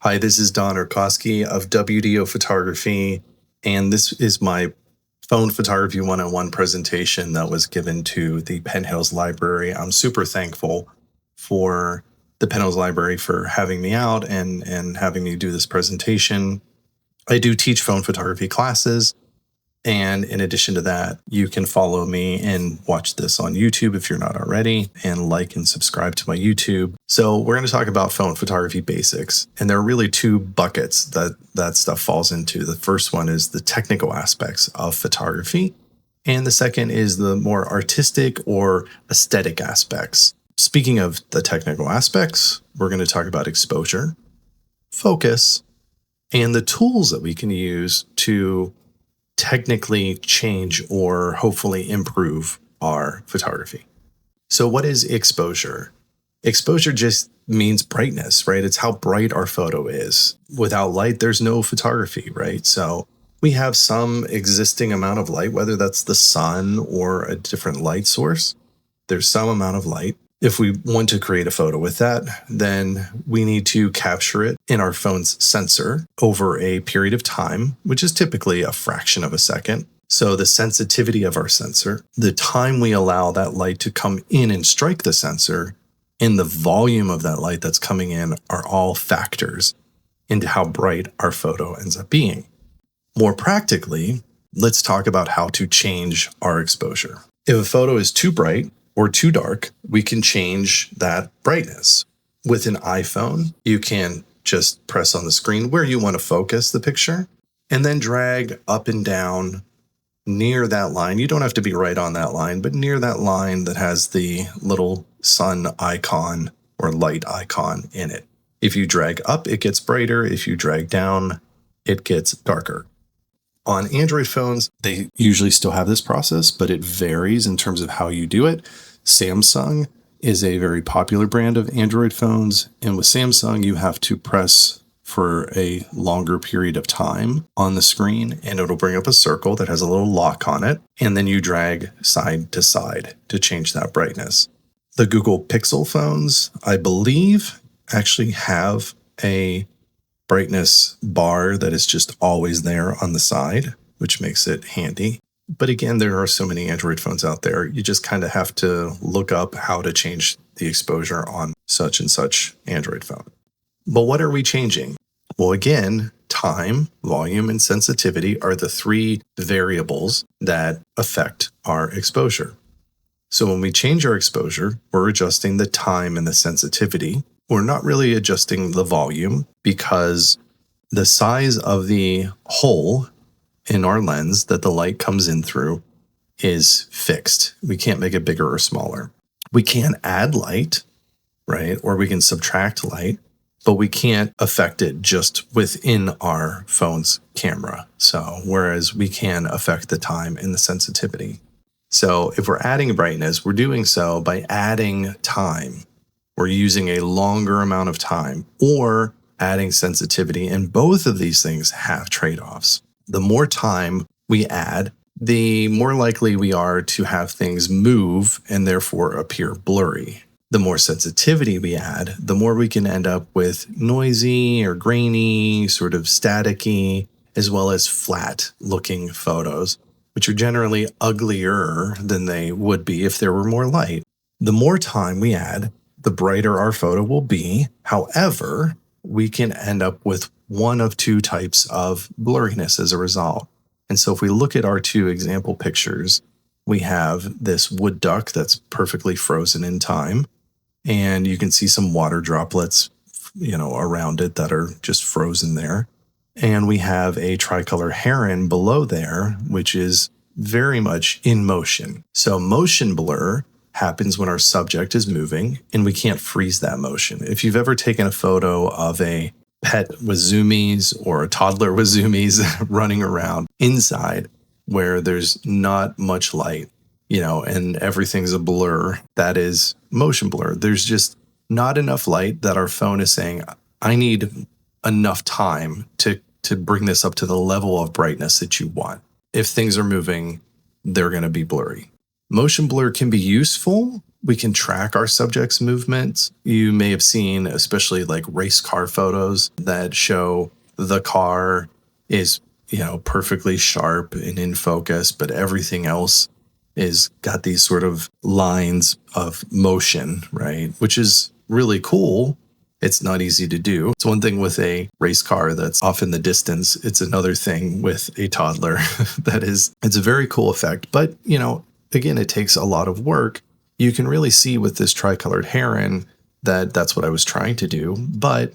Hi, this is Don Orkoskey of WDO Photography, and this is my phone photography one-on-one presentation that was given to the Penn Hills Library. I'm super thankful for the Penn Hills Library for having me out and having me do this presentation. I do teach phone photography classes, and in addition to that, you can follow me and watch this on YouTube if you're not already, and like and subscribe to my YouTube. So we're going to talk about phone photography basics, and there are really two buckets that stuff falls into. The first one is the technical aspects of photography, and the second is the more artistic or aesthetic aspects. Speaking of the technical aspects, we're going to talk about exposure, focus, and the tools that we can use to technically change or hopefully improve our photography. So what is exposure? Exposure just means brightness, right? It's how bright our photo is. Without light, there's no photography, right? So we have some existing amount of light, whether that's the sun or a different light source. There's some amount of light. If we want to create a photo with that, then we need to capture it in our phone's sensor over a period of time, which is typically a fraction of a second. So the sensitivity of our sensor, the time we allow that light to come in and strike the sensor, and the volume of that light that's coming in are all factors into how bright our photo ends up being. More practically, let's talk about how to change our exposure. If a photo is too bright or too dark, we can change that brightness. With an iPhone, you can just press on the screen where you want to focus the picture and then drag up and down near that line. You don't have to be right on that line, but near that line that has the little sun icon or light icon in it. If you drag up, it gets brighter. If you drag down, it gets darker. On Android phones, they usually still have this process, but it varies in terms of how you do it. Samsung is a very popular brand of Android phones, and with Samsung, you have to press for a longer period of time on the screen, and it'll bring up a circle that has a little lock on it, and then you drag side to side to change that brightness. The Google Pixel phones, I believe, actually have a brightness bar that is just always there on the side, which makes it handy. But again, there are so many Android phones out there. You just kind of have to look up how to change the exposure on such and such Android phone. But what are we changing? Well, again, time, volume, and sensitivity are the three variables that affect our exposure. So when we change our exposure, we're adjusting the time and the sensitivity. We're not really adjusting the volume because the size of the hole in our lens that the light comes in through is fixed. We can't make it bigger or smaller. We can add light, right? Or we can subtract light, but we can't affect it just within our phone's camera. So whereas we can affect the time and the sensitivity. So if we're adding brightness, we're doing so by adding time. We're using a longer amount of time or adding sensitivity, and both of these things have trade-offs. The more time we add, the more likely we are to have things move and therefore appear blurry. The more sensitivity we add, the more we can end up with noisy or grainy, sort of staticky, as well as flat-looking photos, which are generally uglier than they would be if there were more light. The more time we add, the brighter our photo will be. However, we can end up with one of two types of blurriness as a result. And so if we look at our two example pictures, we have this wood duck that's perfectly frozen in time, and you can see some water droplets, around it that are just frozen there. And we have a tricolor heron below there, which is very much in motion. So motion blur happens when our subject is moving and we can't freeze that motion. If you've ever taken a photo of a pet with zoomies or a toddler with zoomies running around inside where there's not much light, and everything's a blur, that is motion blur. There's just not enough light that our phone is saying, I need enough time to bring this up to the level of brightness that you want. If things are moving, they're going to be blurry. Motion blur can be useful. We can track our subject's movements. You may have seen, especially like race car photos that show the car is, perfectly sharp and in focus, but everything else is got these sort of lines of motion, right? Which is really cool. It's not easy to do. It's one thing with a race car that's off in the distance. It's another thing with a toddler. It's a very cool effect. But, again, it takes a lot of work. You can really see with this tricolored heron that that's what I was trying to do, but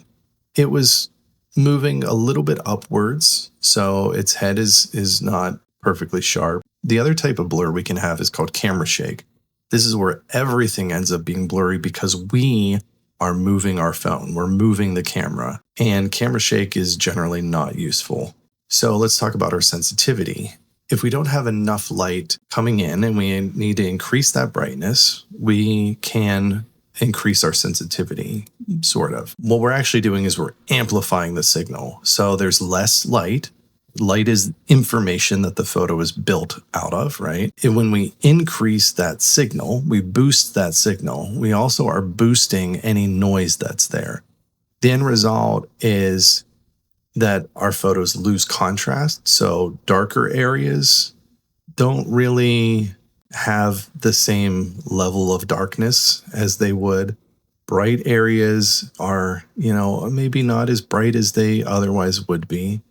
it was moving a little bit upwards. So its head is not perfectly sharp. The other type of blur we can have is called camera shake. This is where everything ends up being blurry because we are moving our phone. We're moving the camera, and camera shake is generally not useful. So let's talk about our sensitivity. If we don't have enough light coming in and we need to increase that brightness, we can increase our sensitivity, sort of. What we're actually doing is we're amplifying the signal. So there's less light. Light is information that the photo is built out of, right? And when we increase that signal, we boost that signal, we also are boosting any noise that's there. The end result is that our photos lose contrast. So darker areas don't really have the same level of darkness as they would. Bright areas are, maybe not as bright as they otherwise would be.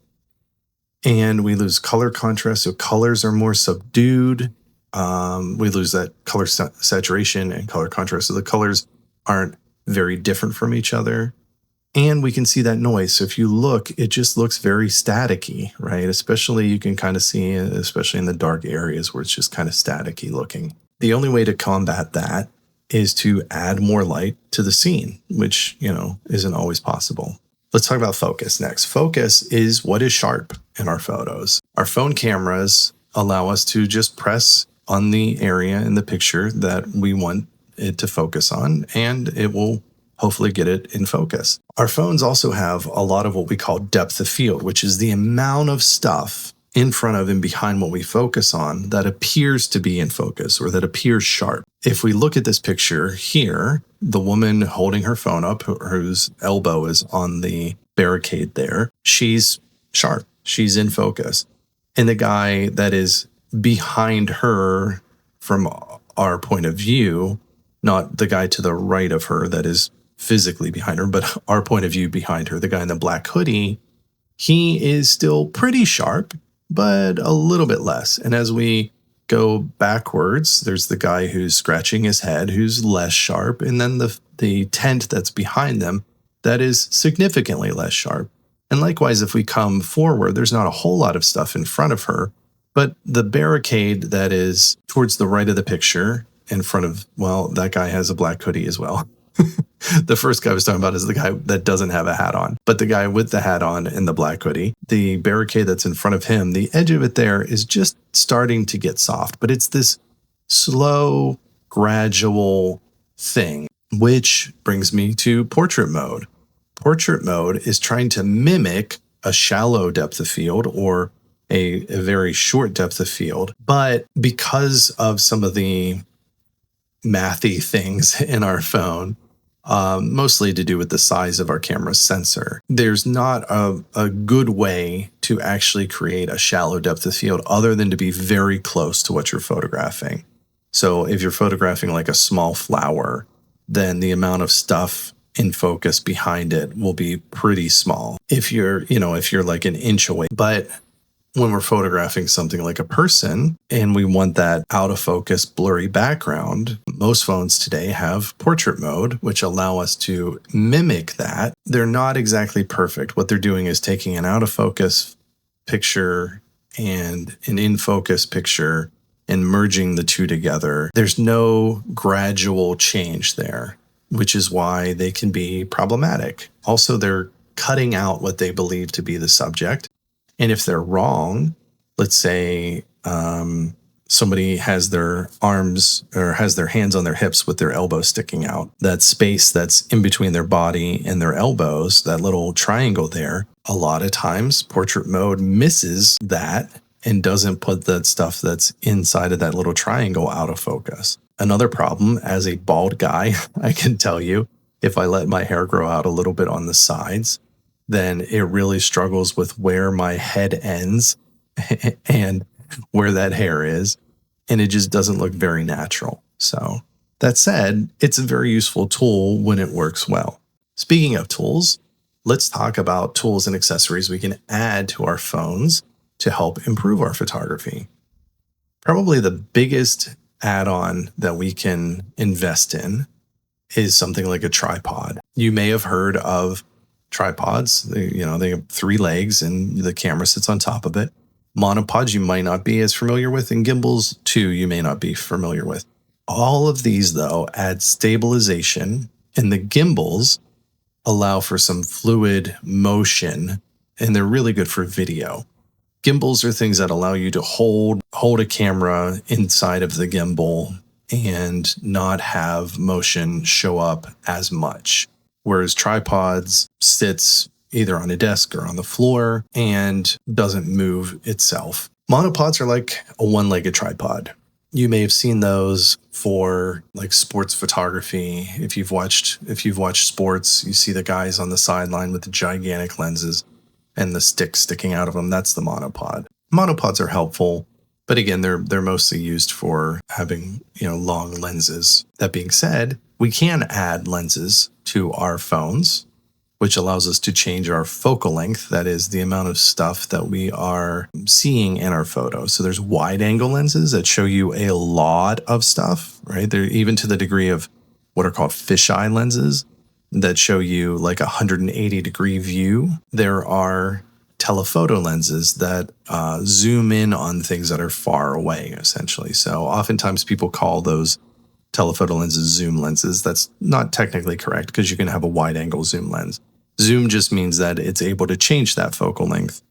And we lose color contrast. So colors are more subdued. We lose that color saturation and color contrast. So the colors aren't very different from each other. And we can see that noise. So if you look, it just looks very staticky, right? Especially you can kind of see, especially in the dark areas where it's just kind of staticky looking. The only way to combat that is to add more light to the scene, which, isn't always possible. Let's talk about focus next. Focus is what is sharp in our photos. Our phone cameras allow us to just press on the area in the picture that we want it to focus on, and it will hopefully get it in focus. Our phones also have a lot of what we call depth of field, which is the amount of stuff in front of and behind what we focus on that appears to be in focus or that appears sharp. If we look at this picture here, the woman holding her phone up, whose elbow is on the barricade there, she's sharp. She's in focus. And the guy that is behind her from our point of view, not the guy to the right of her that is physically behind her, but our point of view behind her, the guy in the black hoodie, he is still pretty sharp, but a little bit less. And as we go backwards, there's the guy who's scratching his head, who's less sharp. And then the tent that's behind them, that is significantly less sharp. And likewise, if we come forward, there's not a whole lot of stuff in front of her, but the barricade that is towards the right of the picture in front of, well, that guy has a black hoodie as well. The first guy I was talking about is the guy that doesn't have a hat on, but the guy with the hat on and the black hoodie, the barricade that's in front of him, the edge of it there is just starting to get soft, but it's this slow, gradual thing, which brings me to portrait mode. Portrait mode is trying to mimic a shallow depth of field or a very short depth of field, but because of some of the mathy things in our phone, mostly to do with the size of our camera sensor, there's not a good way to actually create a shallow depth of field other than to be very close to what you're photographing. So if you're photographing like a small flower, then the amount of stuff in focus behind it will be pretty small if you're like an inch away. But when we're photographing something like a person and we want that out of focus, blurry background, most phones today have portrait mode, which allow us to mimic that. They're not exactly perfect. What they're doing is taking an out of focus picture and an in focus picture and merging the two together. There's no gradual change there, which is why they can be problematic. Also, they're cutting out what they believe to be the subject. And if they're wrong, let's say somebody has their arms or has their hands on their hips with their elbows sticking out, that space that's in between their body and their elbows, that little triangle there, a lot of times portrait mode misses that and doesn't put that stuff that's inside of that little triangle out of focus. Another problem, as a bald guy, I can tell you, if I let my hair grow out a little bit on the sides, then it really struggles with where my head ends and where that hair is. And it just doesn't look very natural. So that said, it's a very useful tool when it works well. Speaking of tools, let's talk about tools and accessories we can add to our phones to help improve our photography. Probably the biggest add-on that we can invest in is something like a tripod. You may have heard of tripods. They have 3 legs and the camera sits on top of it. Monopods you might not be as familiar with, and gimbals too you may not be familiar with. All of these, though, add stabilization, and the gimbals allow for some fluid motion, and they're really good for video. Gimbals are things that allow you to hold a camera inside of the gimbal and not have motion show up as much. Whereas tripods sits either on a desk or on the floor and doesn't move itself. Monopods are like a one-legged tripod. You may have seen those for like sports photography. If you've watched sports, you see the guys on the sideline with the gigantic lenses and the stick sticking out of them. That's the monopod. Monopods are helpful, but again, they're mostly used for having, long lenses. That being said, we can add lenses to our phones, which allows us to change our focal length. That is the amount of stuff that we are seeing in our photos. So there's wide angle lenses that show you a lot of stuff, right? They're even to the degree of what are called fisheye lenses that show you like a 180 degree view. There are telephoto lenses that zoom in on things that are far away, essentially. So oftentimes people call those telephoto lenses zoom lenses. That's not technically correct because you can have a wide angle zoom lens. Zoom just means that it's able to change that focal length.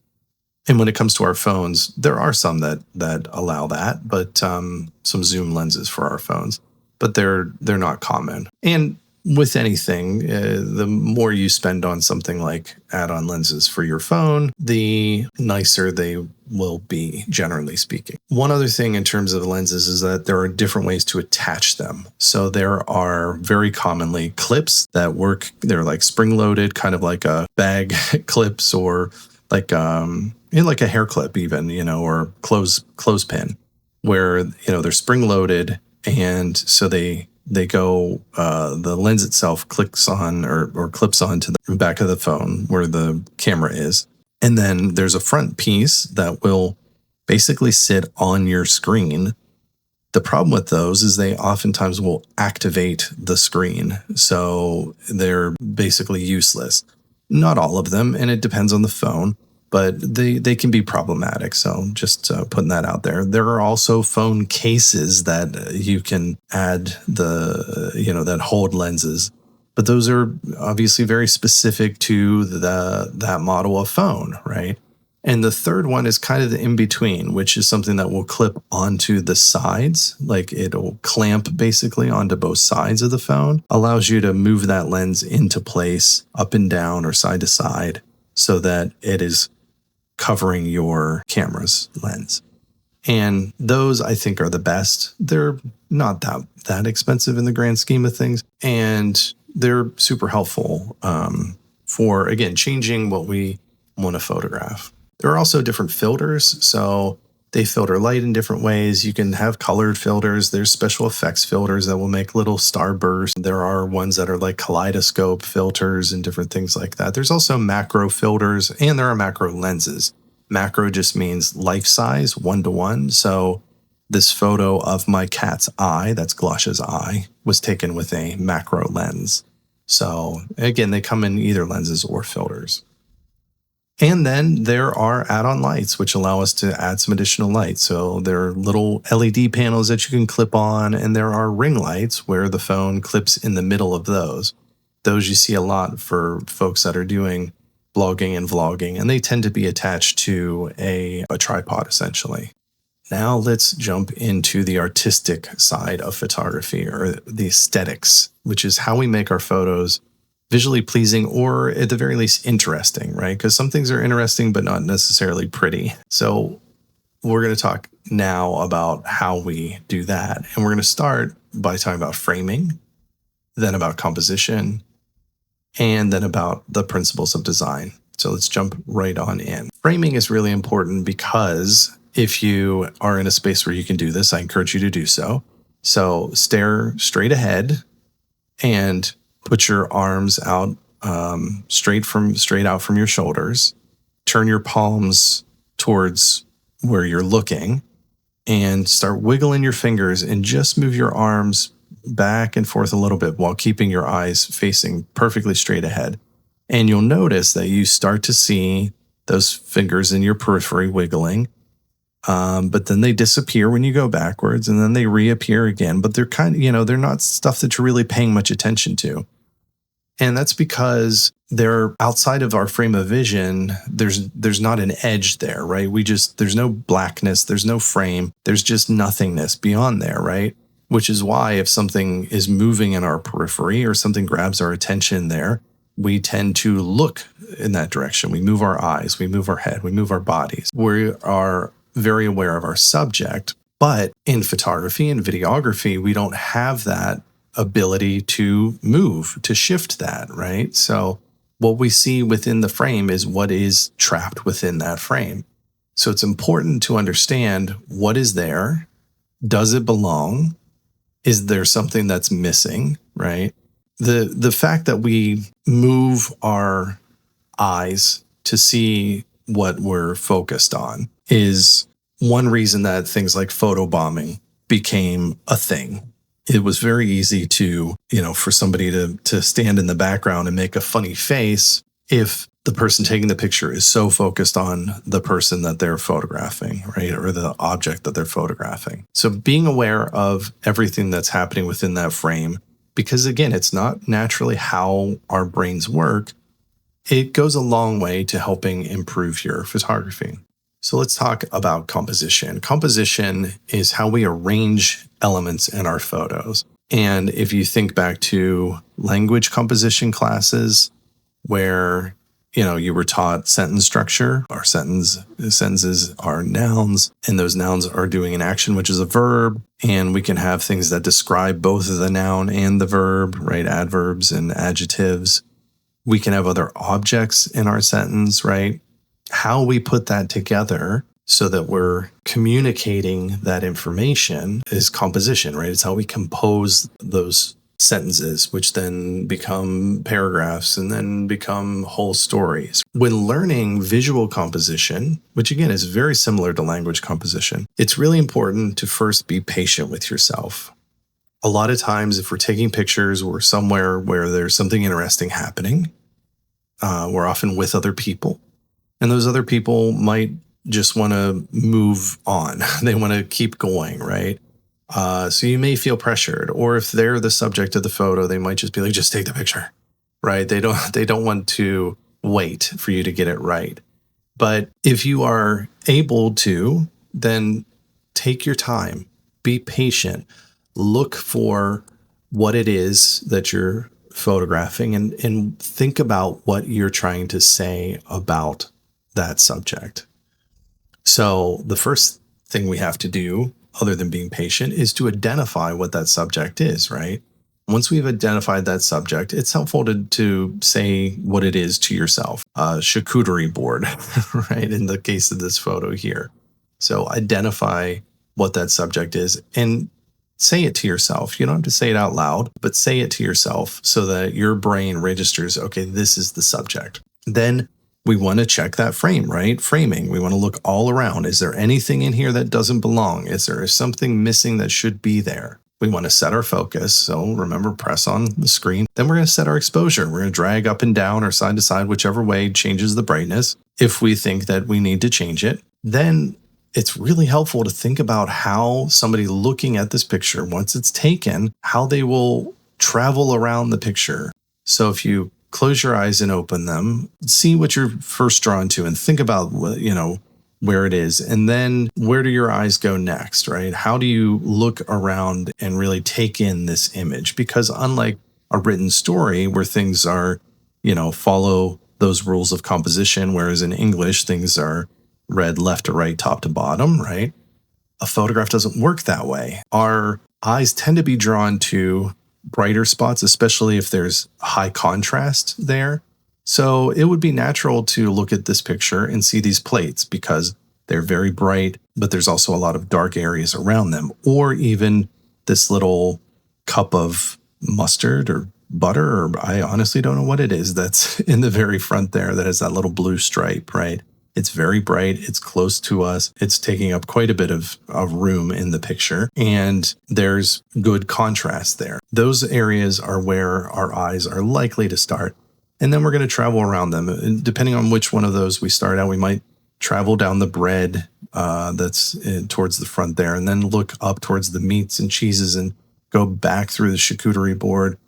And when it comes to our phones, there are some that allow that, but some zoom lenses for our phones, but they're not common. And with anything, the more you spend on something like add-on lenses for your phone, the nicer they will be, generally speaking. One other thing in terms of lenses is that there are different ways to attach them. So there are very commonly clips that work. They're like spring-loaded, kind of like a bag clips, or like like a hair clip even, or clothespin, where they're spring-loaded, and so they go, the lens itself clicks on or clips onto the back of the phone where the camera is. And then there's a front piece that will basically sit on your screen. The problem with those is they oftentimes will activate the screen. So they're basically useless. Not all of them, and it depends on the phone, but they can be problematic. So just putting that out there. There are also phone cases that you can add that hold lenses, but those are obviously very specific to that model of phone, right? And the third one is kind of the in-between, which is something that will clip onto the sides, like it'll clamp basically onto both sides of the phone, allows you to move that lens into place up and down or side to side so that it is covering your camera's lens. And those, I think, are the best. They're not that expensive in the grand scheme of things, and they're super helpful for, again, changing what we want to photograph. There are also different filters, so they filter light in different ways. You can have colored filters. There's special effects filters that will make little starbursts. There are ones that are like kaleidoscope filters and different things like that. There's also macro filters, and there are macro lenses. Macro just means life size, 1:1. So this photo of my cat's eye, that's Glosha's eye, was taken with a macro lens. So again, they come in either lenses or filters. And then there are add-on lights, which allow us to add some additional light. So there are little LED panels that you can clip on, and there are ring lights where the phone clips in the middle of those. Those you see a lot for folks that are doing blogging and vlogging, and they tend to be attached to a tripod, essentially. Now let's jump into the artistic side of photography, or the aesthetics, which is how we make our photos visually pleasing, or at the very least interesting, right? Because some things are interesting but not necessarily pretty. So we're going to talk now about how we do that. And we're going to start by talking about framing, then about composition, and then about the principles of design. So let's jump right on in. Framing is really important because if you are in a space where you can do this, I encourage you to do so. So stare straight ahead and put your arms out straight out from your shoulders. Turn your palms towards where you're looking and start wiggling your fingers and just move your arms back and forth a little bit while keeping your eyes facing perfectly straight ahead. And you'll notice that you start to see those fingers in your periphery wiggling. But then they disappear when you go backwards and then they reappear again. But they're they're not stuff that you're really paying much attention to. And that's because they're outside of our frame of vision. There's not an edge there, right? There's no blackness, there's no frame, there's just nothingness beyond there, right? Which is why if something is moving in our periphery or something grabs our attention there, we tend to look in that direction. We move our eyes, we move our head, we move our bodies. We are very aware of our subject, but in photography and videography, we don't have that ability to move, to shift that, right? So what we see within the frame is what is trapped within that frame. So it's important to understand what is there. Does it belong? Is there something that's missing, right? The fact that we move our eyes to see what we're focused on is one reason that things like photobombing became a thing. It was very easy to, for somebody to stand in the background and make a funny face if the person taking the picture is so focused on the person that they're photographing, right? Or the object that they're photographing. So being aware of everything that's happening within that frame, because again, it's not naturally how our brains work, it goes a long way to helping improve your photography. So let's talk about composition. Composition is how we arrange elements in our photos. And if you think back to language composition classes where, you were taught sentence structure, our sentences are nouns, and those nouns are doing an action, which is a verb. And we can have things that describe both the noun and the verb, right? Adverbs and adjectives. We can have other objects in our sentence, right? How we put that together so that we're communicating that information is composition, right? It's how we compose those sentences, which then become paragraphs and then become whole stories. When learning visual composition, which again is very similar to language composition, it's really important to first be patient with yourself. A lot of times, if we're taking pictures, we're somewhere where there's something interesting happening. We're often with other people. And those other people might just want to move on. They want to keep going, right? So you may feel pressured. Or if they're the subject of the photo, they might just be like, just take the picture, right? They don't want to wait for you to get it right. But if you are able to, then take your time, be patient, look for what it is that you're photographing and think about what you're trying to say about that subject. So the first thing we have to do, other than being patient, is to identify what that subject is, right? Once we've identified that subject, it's helpful to say what it is to yourself. Charcuterie board, right? In the case of this photo here. So identify what that subject is and say it to yourself. You don't have to say it out loud, but say it to yourself so that your brain registers, okay, this is the subject. Then we want to check that frame, right? Framing. We want to look all around. Is there anything in here that doesn't belong? Is there something missing that should be there? We want to set our focus. So remember, press on the screen. Then we're going to set our exposure. We're going to drag up and down or side to side, whichever way changes the brightness. If we think that we need to change it, then it's really helpful to think about how somebody looking at this picture, once it's taken, how they will travel around the picture. So if you close your eyes and open them, see what you're first drawn to and think about, where it is. And then where do your eyes go next, right? How do you look around and really take in this image? Because unlike a written story where things are, follow those rules of composition, whereas in English, things are read left to right, top to bottom, right? A photograph doesn't work that way. Our eyes tend to be drawn to brighter spots, especially if there's high contrast there. So it would be natural to look at this picture and see these plates because they're very bright, but there's also a lot of dark areas around them. Or even this little cup of mustard or butter, or I honestly don't know what it is that's in the very front there that has that little blue stripe, right? It's very bright. It's close to us. It's taking up quite a bit of room in the picture. And there's good contrast there. Those areas are where our eyes are likely to start. And then we're going to travel around them. And depending on which one of those we start out, we might travel down the bread that's towards the front there, and then look up towards the meats and cheeses and go back through the charcuterie board,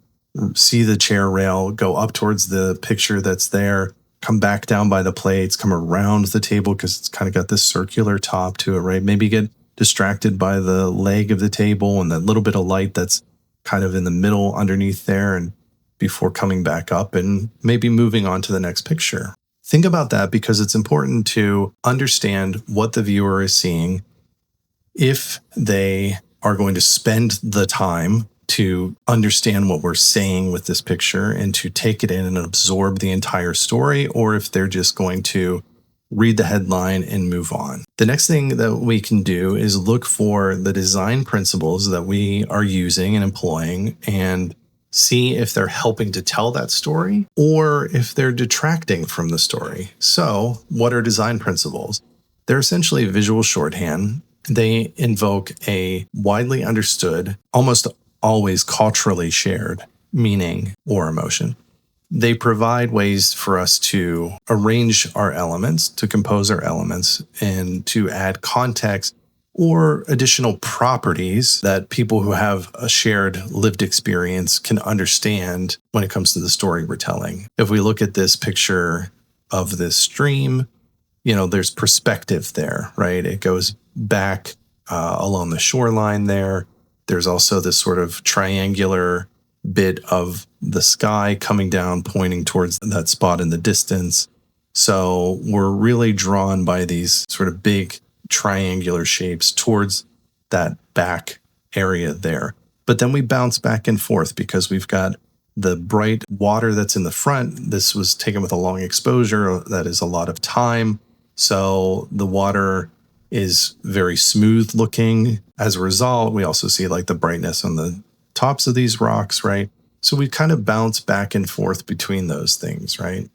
see the chair rail, go up towards the picture that's there, come back down by the plates, come around the table because it's kind of got this circular top to it, right? Maybe get distracted by the leg of the table and that little bit of light that's kind of in the middle underneath there, and before coming back up and maybe moving on to the next picture. Think about that because it's important to understand what the viewer is seeing if they are going to spend the time to understand what we're saying with this picture and to take it in and absorb the entire story, or if they're just going to read the headline and move on. The next thing that we can do is look for the design principles that we are using and employing and see if they're helping to tell that story or if they're detracting from the story. So, what are design principles? They're essentially visual shorthand. They invoke a widely understood, almost always culturally shared meaning or emotion. They provide ways for us to arrange our elements, to compose our elements, and to add context or additional properties that people who have a shared lived experience can understand when it comes to the story we're telling. If we look at this picture of this stream, there's perspective there, right? It goes back along the shoreline there. There's also this sort of triangular bit of the sky coming down, pointing towards that spot in the distance. So we're really drawn by these sort of big triangular shapes towards that back area there. But then we bounce back and forth because we've got the bright water that's in the front. This was taken with a long exposure. That is a lot of time. So the water is very smooth looking. As a result, we also see like the brightness on the tops of these rocks, right? So we kind of bounce back and forth between those things, right?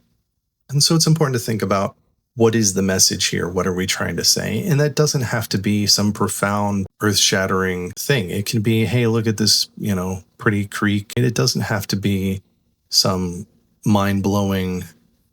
And so it's important to think about what is the message here? What are we trying to say? And that doesn't have to be some profound, earth-shattering thing. It can be, hey, look at this, pretty creek. And it doesn't have to be some mind-blowing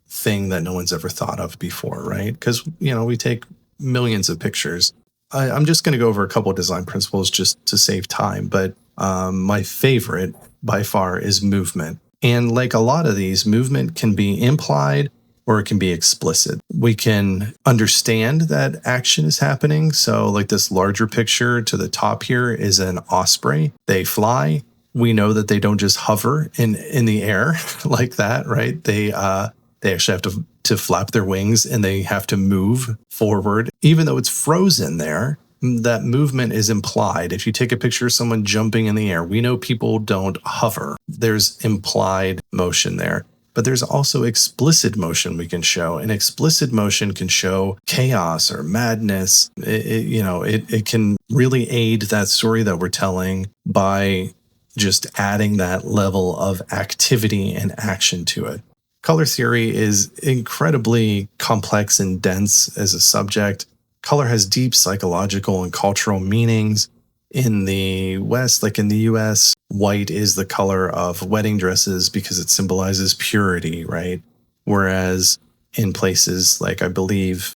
thing that no one's ever thought of before, right? Because, we take millions of pictures. I'm just going to go over a couple of design principles just to save time. But my favorite by far is movement. And like a lot of these, movement can be implied or it can be explicit. We can understand that action is happening. So like this larger picture to the top here is an osprey. They fly. We know that they don't just hover in the air like that, right? They actually have to flap their wings and they have to move forward. Even though it's frozen there, that movement is implied. If you take a picture of someone jumping in the air, we know people don't hover. There's implied motion there. But there's also explicit motion we can show. And explicit motion can show chaos or madness. It can really aid that story that we're telling by just adding that level of activity and action to it. Color theory is incredibly complex and dense as a subject. Color has deep psychological and cultural meanings. In the West, like in the US, white is the color of wedding dresses because it symbolizes purity, right? Whereas in places like I believe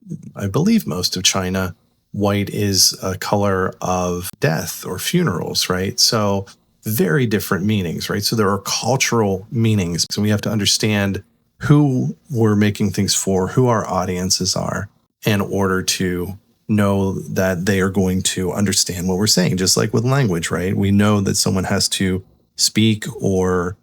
most of China, white is a color of death or funerals, right? So very different meanings, right? So there are cultural meanings. So we have to understand who we're making things for, who our audiences are, in order to know that they are going to understand what we're saying. Just like with language, right? We know that someone has to speak or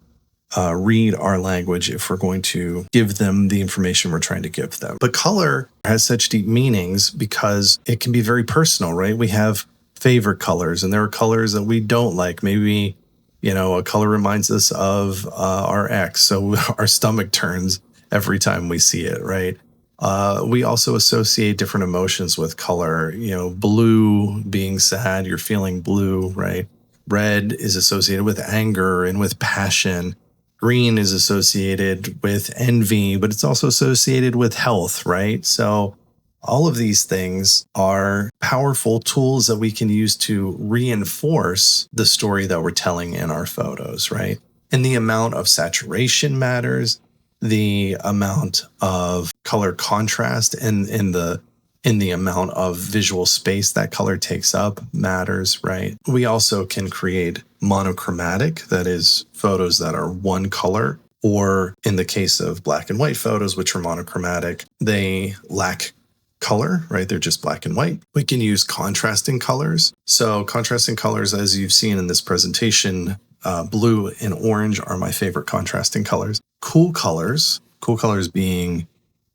read our language if we're going to give them the information we're trying to give them. But color has such deep meanings because it can be very personal, right? We have favorite colors, and there are colors that we don't like. Maybe, a color reminds us of our ex, so our stomach turns every time we see it, right? We also associate different emotions with color. Blue being sad, you're feeling blue, right? Red is associated with anger and with passion. Green is associated with envy, but it's also associated with health, right? So all of these things are powerful tools that we can use to reinforce the story that we're telling in our photos, right? And the amount of saturation matters, the amount of color contrast and in the amount of visual space that color takes up matters, right? We also can create monochromatic, that is, photos that are one color, or in the case of black and white photos, which are monochromatic, they lack color, right? They're just black and white. We can use contrasting colors. So contrasting colors, as you've seen in this presentation, blue and orange are my favorite contrasting colors. Cool colors being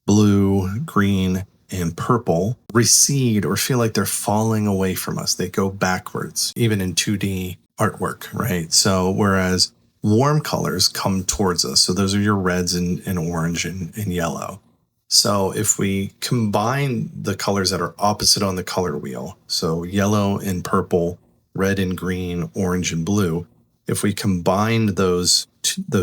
blue, green, and purple, recede or feel like they're falling away from us. They go backwards, even in 2D artwork, right? So whereas warm colors come towards us. So those are your reds and orange and yellow. So if we combine the colors that are opposite on the color wheel, so yellow and purple, red and green, orange and blue, if we combine those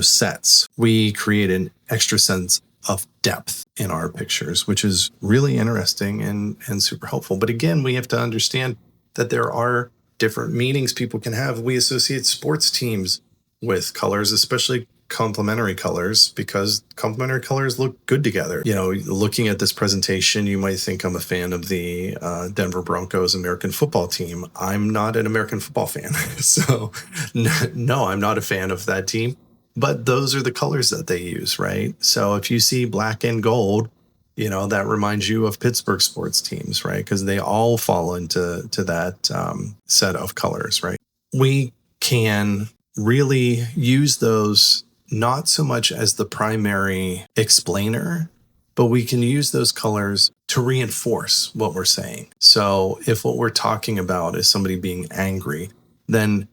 sets, we create an extra sense of depth in our pictures, which is really interesting and super helpful. But again, we have to understand that there are different meanings people can have. We associate sports teams with colors, especially complementary colors, because complementary colors look good together. Looking at this presentation, you might think I'm a fan of the Denver Broncos American football team. I'm not an American football fan. So no, I'm not a fan of that team. But those are the colors that they use, right? So if you see black and gold, that reminds you of Pittsburgh sports teams, right? Because they all fall into that set of colors, right? We can really use those not so much as the primary explainer, but we can use those colors to reinforce what we're saying. So if what we're talking about is somebody being angry, then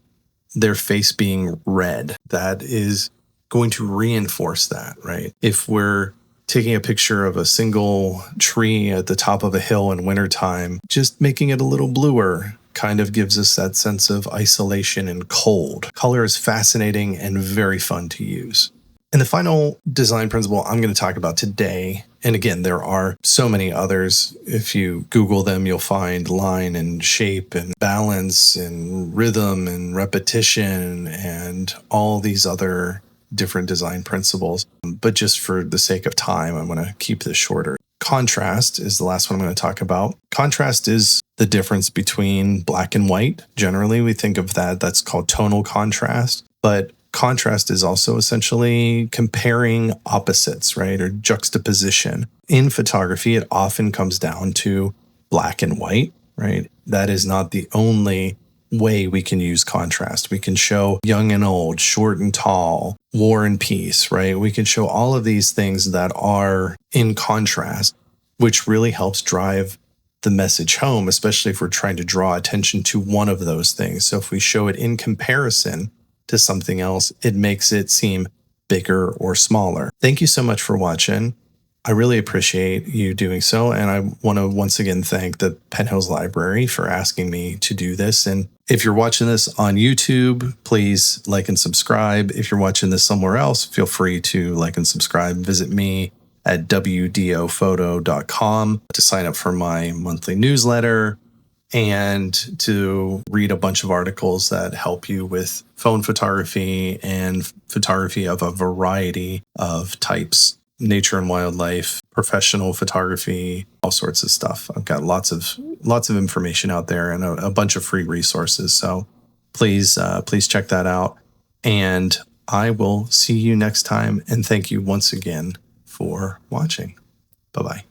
their face being red, that is going to reinforce that, right? If we're taking a picture of a single tree at the top of a hill in wintertime, just making it a little bluer kind of gives us that sense of isolation and cold. Color is fascinating and very fun to use. And the final design principle I'm going to talk about today, and again, there are so many others. If you Google them, you'll find line and shape and balance and rhythm and repetition and all these other different design principles. But just for the sake of time, I'm going to keep this shorter. Contrast is the last one I'm going to talk about. Contrast is the difference between black and white. Generally, we think of that's called tonal contrast. But contrast is also essentially comparing opposites, right? Or juxtaposition. In photography, it often comes down to black and white, right? That is not the only way we can use contrast. We can show young and old, short and tall, war and peace, right? We can show all of these things that are in contrast, which really helps drive the message home, especially if we're trying to draw attention to one of those things. So if we show it in comparison to something else, it makes it seem bigger or smaller. Thank you so much for watching. I really appreciate you doing so. And I want to once again thank the Penn Hills Library for asking me to do this. And if you're watching this on YouTube, please like and subscribe. If you're watching this somewhere else, feel free to like and subscribe. Visit me at wdophoto.com to sign up for my monthly newsletter and to read a bunch of articles that help you with phone photography and photography of a variety of types. Nature and wildlife, professional photography, all sorts of stuff. I've got lots of information out there and a bunch of free resources. So please check that out. And I will see you next time. And thank you once again for watching. Bye-bye.